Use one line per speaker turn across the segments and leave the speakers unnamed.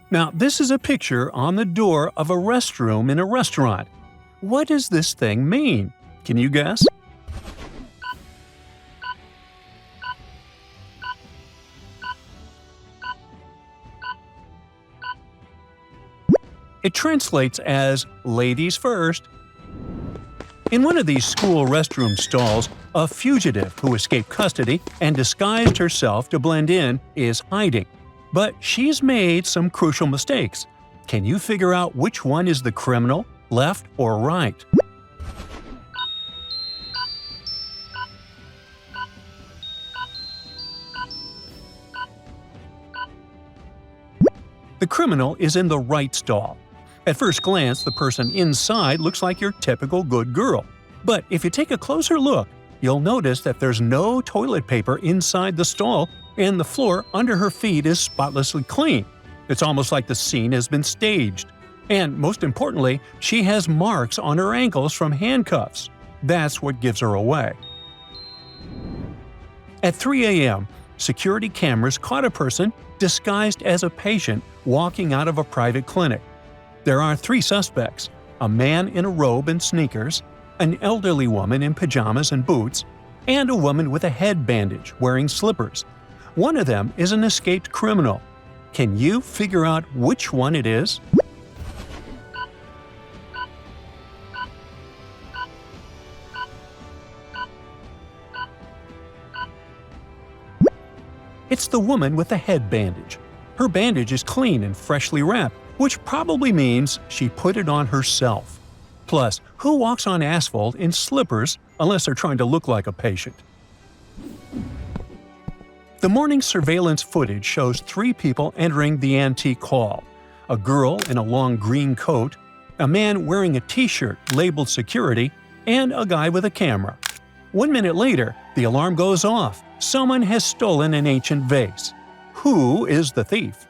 Now, this is a picture on the door of a restroom in a restaurant. What does this thing mean? Can you guess? It translates as "ladies first." In one of these school restroom stalls, a fugitive who escaped custody and disguised herself to blend in is hiding. But she's made some crucial mistakes. Can you figure out which one is the criminal, left or right? The criminal is in the right stall. At first glance, the person inside looks like your typical good girl. But if you take a closer look, you'll notice that there's no toilet paper inside the stall and the floor under her feet is spotlessly clean. It's almost like the scene has been staged. And most importantly, she has marks on her ankles from handcuffs. That's what gives her away. At 3 a.m., security cameras caught a person disguised as a patient walking out of a private clinic. There are 3 suspects: a man in a robe and sneakers, an elderly woman in pajamas and boots, and a woman with a head bandage wearing slippers. One of them is an escaped criminal. Can you figure out which one it is? It's the woman with the head bandage. Her bandage is clean and freshly wrapped, which probably means she put it on herself. Plus, who walks on asphalt in slippers unless they're trying to look like a patient? The morning surveillance footage shows 3 people entering the antique hall: a girl in a long green coat, a man wearing a t-shirt labeled security, and a guy with a camera. 1 minute later, the alarm goes off. Someone has stolen an ancient vase. Who is the thief?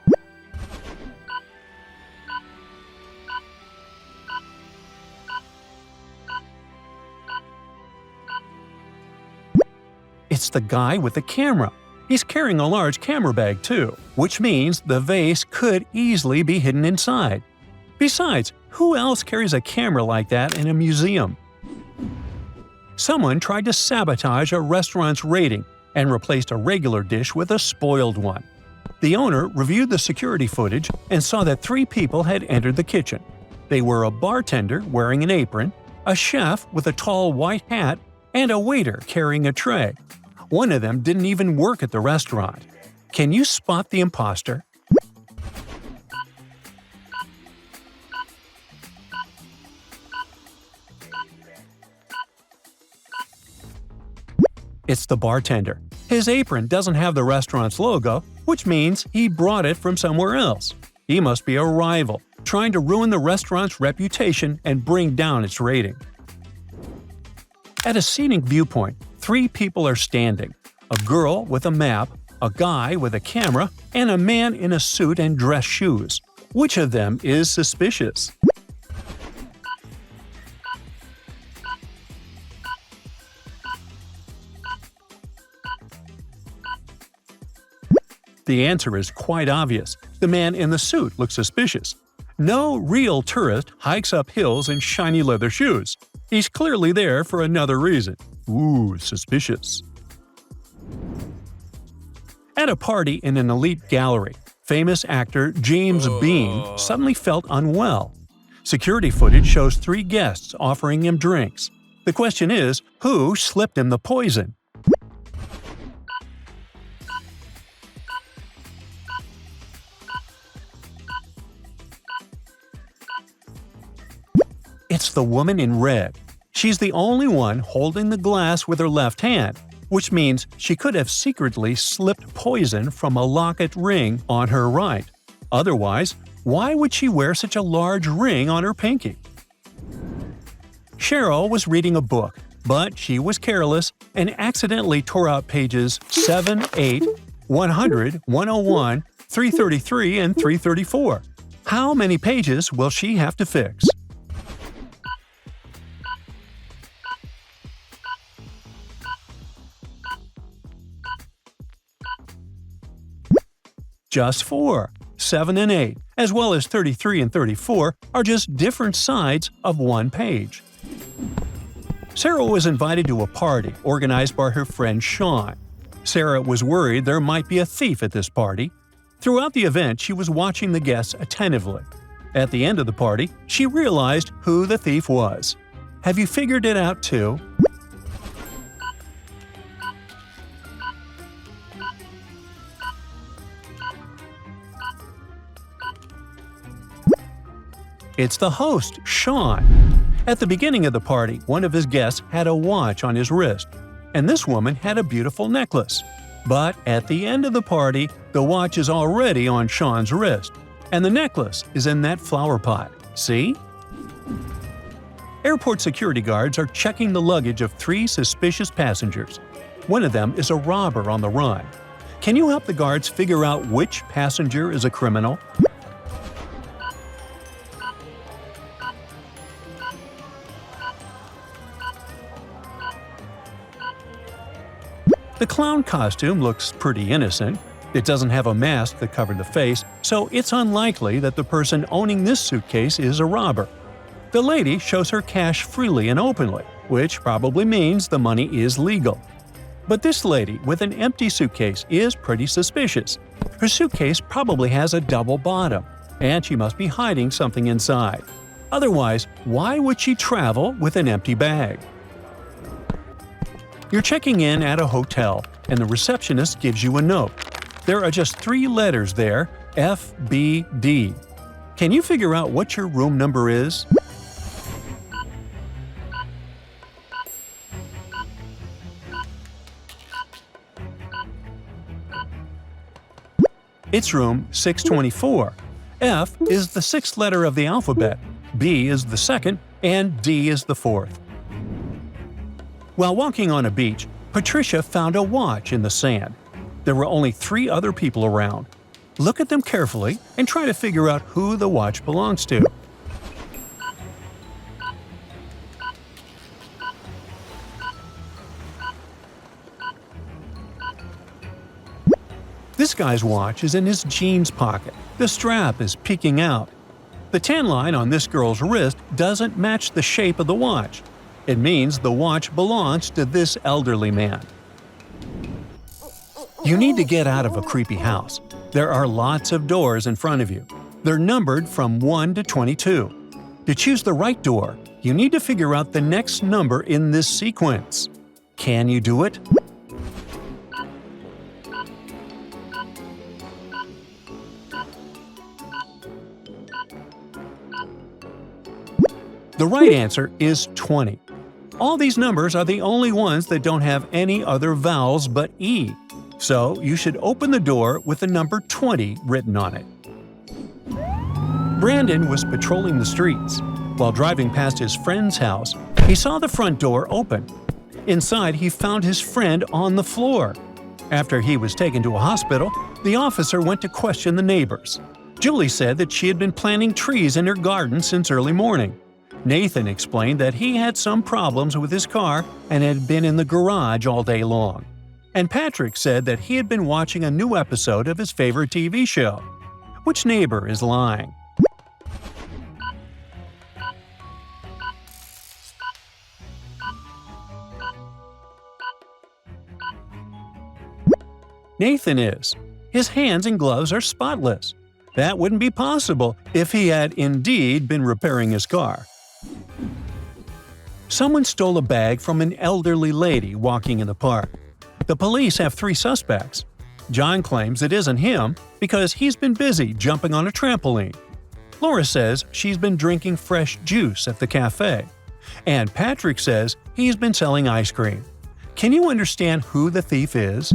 It's the guy with the camera. He's carrying a large camera bag too, which means the vase could easily be hidden inside. Besides, who else carries a camera like that in a museum? Someone tried to sabotage a restaurant's rating and replaced a regular dish with a spoiled one. The owner reviewed the security footage and saw that 3 people had entered the kitchen. They were a bartender wearing an apron, a chef with a tall white hat, and a waiter carrying a tray. One of them didn't even work at the restaurant. Can you spot the imposter? It's the bartender. His apron doesn't have the restaurant's logo, which means he brought it from somewhere else. He must be a rival, trying to ruin the restaurant's reputation and bring down its rating. At a scenic viewpoint, 3 people are standing: a girl with a map, a guy with a camera, and a man in a suit and dress shoes. Which of them is suspicious? The answer is quite obvious. The man in the suit looks suspicious. No real tourist hikes up hills in shiny leather shoes. He's clearly there for another reason. Ooh, suspicious. At a party in an elite gallery, famous actor James Bean suddenly felt unwell. Security footage shows 3 guests offering him drinks. The question is, who slipped him the poison? It's the woman in red. She's the only one holding the glass with her left hand, which means she could have secretly slipped poison from a locket ring on her right. Otherwise, why would she wear such a large ring on her pinky? Cheryl was reading a book, but she was careless and accidentally tore out pages 7, 8, 100, 101, 333, and 334. How many pages will she have to fix? Just 4. 7 and 8, as well as 33 and 34 are just different sides of one page. Sarah was invited to a party organized by her friend Sean. Sarah was worried there might be a thief at this party. Throughout the event, she was watching the guests attentively. At the end of the party, she realized who the thief was. Have you figured it out too? It's the host, Sean. At the beginning of the party, one of his guests had a watch on his wrist, and this woman had a beautiful necklace. But at the end of the party, the watch is already on Sean's wrist, and the necklace is in that flower pot. See? Airport security guards are checking the luggage of 3 suspicious passengers. One of them is a robber on the run. Can you help the guards figure out which passenger is a criminal? The clown costume looks pretty innocent. It doesn't have a mask that covered the face, so it's unlikely that the person owning this suitcase is a robber. The lady shows her cash freely and openly, which probably means the money is legal. But this lady with an empty suitcase is pretty suspicious. Her suitcase probably has a double bottom, and she must be hiding something inside. Otherwise, why would she travel with an empty bag? You're checking in at a hotel, and the receptionist gives you a note. There are just 3 letters there, F, B, D. Can you figure out what your room number is? It's room 624. F is the 6th letter of the alphabet, B is the 2nd, and D is the 4th. While walking on a beach, Patricia found a watch in the sand. There were only 3 other people around. Look at them carefully and try to figure out who the watch belongs to. This guy's watch is in his jeans pocket. The strap is peeking out. The tan line on this girl's wrist doesn't match the shape of the watch. It means the watch belongs to this elderly man. You need to get out of a creepy house. There are lots of doors in front of you. They're numbered from 1 to 22. To choose the right door, you need to figure out the next number in this sequence. Can you do it? The right answer is 20. All these numbers are the only ones that don't have any other vowels but E. So you should open the door with the number 20 written on it. Brandon was patrolling the streets. While driving past his friend's house, he saw the front door open. Inside, he found his friend on the floor. After he was taken to a hospital, the officer went to question the neighbors. Julie said that she had been planting trees in her garden since early morning. Nathan explained that he had some problems with his car and had been in the garage all day long. And Patrick said that he had been watching a new episode of his favorite TV show. Which neighbor is lying? Nathan is. His hands and gloves are spotless. That wouldn't be possible if he had indeed been repairing his car. Someone stole a bag from an elderly lady walking in the park. The police have 3 suspects. John claims it isn't him because he's been busy jumping on a trampoline. Laura says she's been drinking fresh juice at the cafe. And Patrick says he's been selling ice cream. Can you understand who the thief is?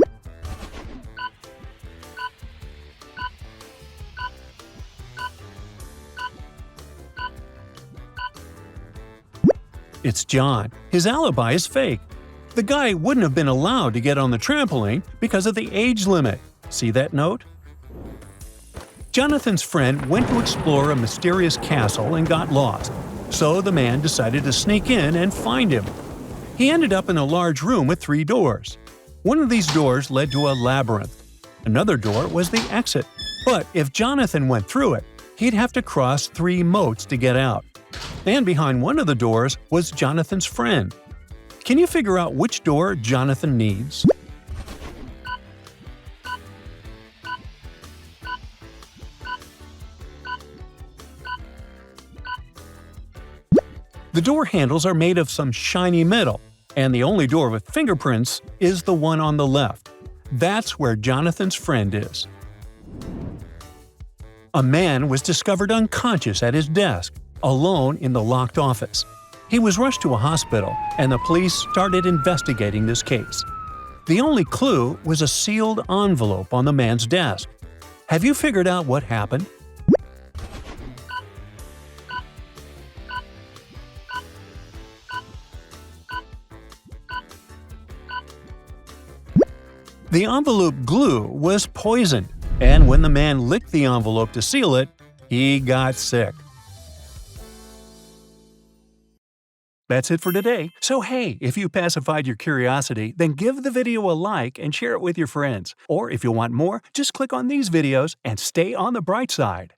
It's John. His alibi is fake. The guy wouldn't have been allowed to get on the trampoline because of the age limit. See that note? Jonathan's friend went to explore a mysterious castle and got lost, so the man decided to sneak in and find him. He ended up in a large room with 3 doors. One of these doors led to a labyrinth. Another door was the exit. But if Jonathan went through it, he'd have to cross 3 moats to get out. And behind one of the doors was Jonathan's friend. Can you figure out which door Jonathan needs? The door handles are made of some shiny metal, and the only door with fingerprints is the one on the left. That's where Jonathan's friend is. A man was discovered unconscious at his desk, alone in the locked office. He was rushed to a hospital, and the police started investigating this case. The only clue was a sealed envelope on the man's desk. Have you figured out what happened? The envelope glue was poisoned, and when the man licked the envelope to seal it, he got sick. That's it for today. So hey, if you pacified your curiosity, then give the video a like and share it with your friends. Or if you want more, just click on these videos and stay on the bright side.